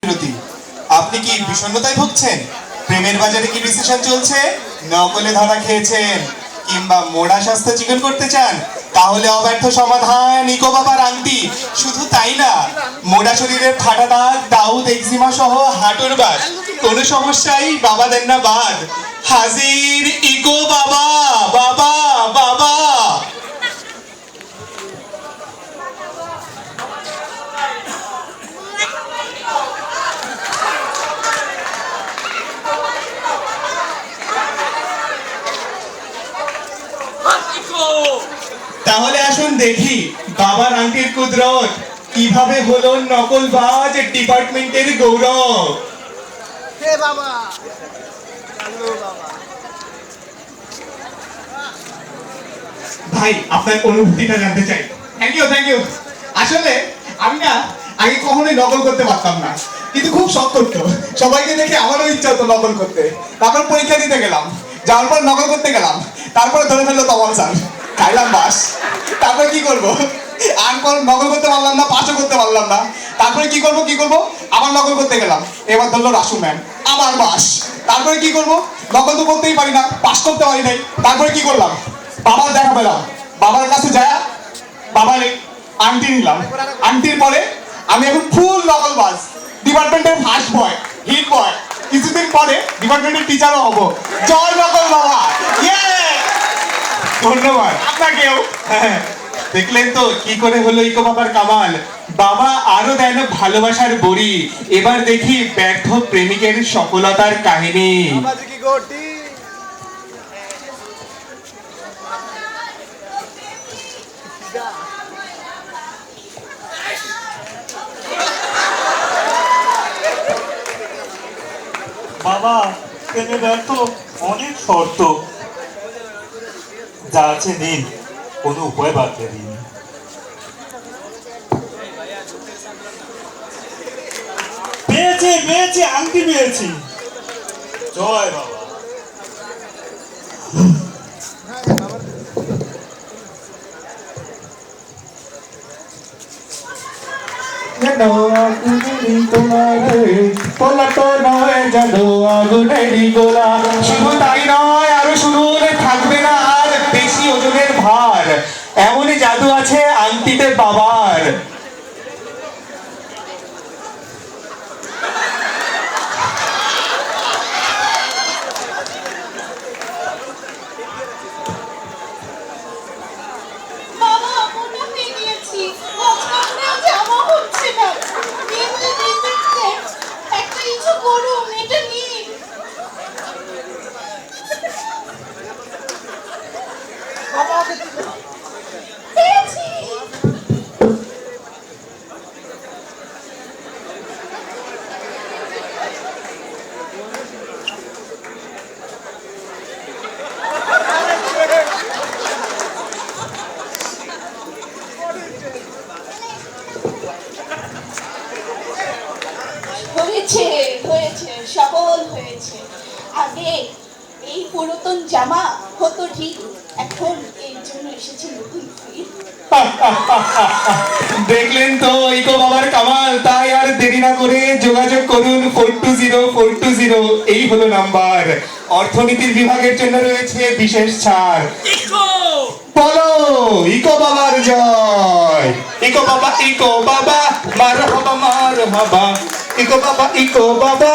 প্রতি আপনি কি বিষণ্ণতায় ভুগছেন? প্রেমের বাজারে কি রিসেশন চলছে? নকলে ধরা খেয়েছেন? কিংবা মোড়া স্বাস্থ্য চিকন করতে চান? তাহলে অব্যর্থ সমাধান ইকো বাবার আংটি। শুধু তাই না, মোড়া শরীরের ফাটা দাগ, দাউদ, এক্সিমা সহ হাঁটুর বাস, কোনো সমস্যাই বাবা দেন না বাদ। হাজির ইকো বাবা, বাবা বাবা। তাহলে আসুন দেখি বাবার আংটির কুদরত, কিভাবে হলো নকলবাজ ডিপার্টমেন্টের গৌরব। হে বাবা, হ্যালো বাবা। ভাই, আপনার অনুভূতিটা জানতে চাই। Thank you. আসলে আমি না আগে কখনোই নকল করতে পারতাম না, কিন্তু খুব শখ করতো। সবাইকে দেখে আমারও ইচ্ছা হতো নকল করতে। তারপর পরীক্ষা দিতে গেলাম, যাওয়ার পর নকল করতে গেলাম, তারপরে ধরে ফেললো তমাল স্যার, খাইলাম বাস। তারপরে কি করবো, আর নকল করতে পারলাম না, পাসও করতে পারলাম না। তারপরে কি করবো, আবার নকল করতে গেলাম, এবার ধরলো রাসু ম্যাম, আবার বাস। তারপরে কি করবো, নকল তো করতেই পারি না, পাস করতে পারি নাই। তারপরে কি করলাম, বাবার দেখা পেলাম, বাবার কাছে যায় বাবার আংটি নিলাম। আংটির পরে আমি এখন ফুল নকলবাজ, ডিপার্টমেন্টের ফার্স্ট বয়, হিট বয়। কিছুদিন পরে ডিপার্টমেন্টের টিচারও হবো। জয় নকল বাবা, ধন্যবাদ আপনাকেও। দেখলেন তো কি করে হলো ইকো বাবার কামাল। বাবা আরো দেন ভালোবাসার বড়ি। এবার দেখি ব্যর্থ প্রেমিকের সফলতার কাহিনী। বাবাজি কি গোটি। বাবা, প্রেমে ব্যর্থ অনেক শর্ত, যা আছে নিন, কোনো উপায় বাদ দিন। পেয়েছি আংটি পেয়েছি। জয় বাবা। শুধু তাই নয়, আরো শুনুন, থাকবে না আর বেশি ওজনের ভার। এমনই জাদু আছে আংটিতে বাবার। বাবা, মোটা হয়ে গিয়েছি, আজকাল জামা হচ্ছে না। এমনি দিতে একটা কিছু করুন, এটা নিন। পেয়েছি। হয়েছে, সফল হয়েছে। আগে এই পুরাতন জামা হতো ঠিক, এখন এর জন্য এসেছে নতুন ফির। দেখলেন তো ইকো বাবার কামাল। তাই আর দেরি না করে যোগাযোগ করুন 420420, এই হলো নাম্বার। অর্থনীতির বিভাগের জন্য রয়েছে বিশেষ ছাড়। বলো ইকো বাবার জয়। ইকো বাবা মারহাবা, ইকো বাবা।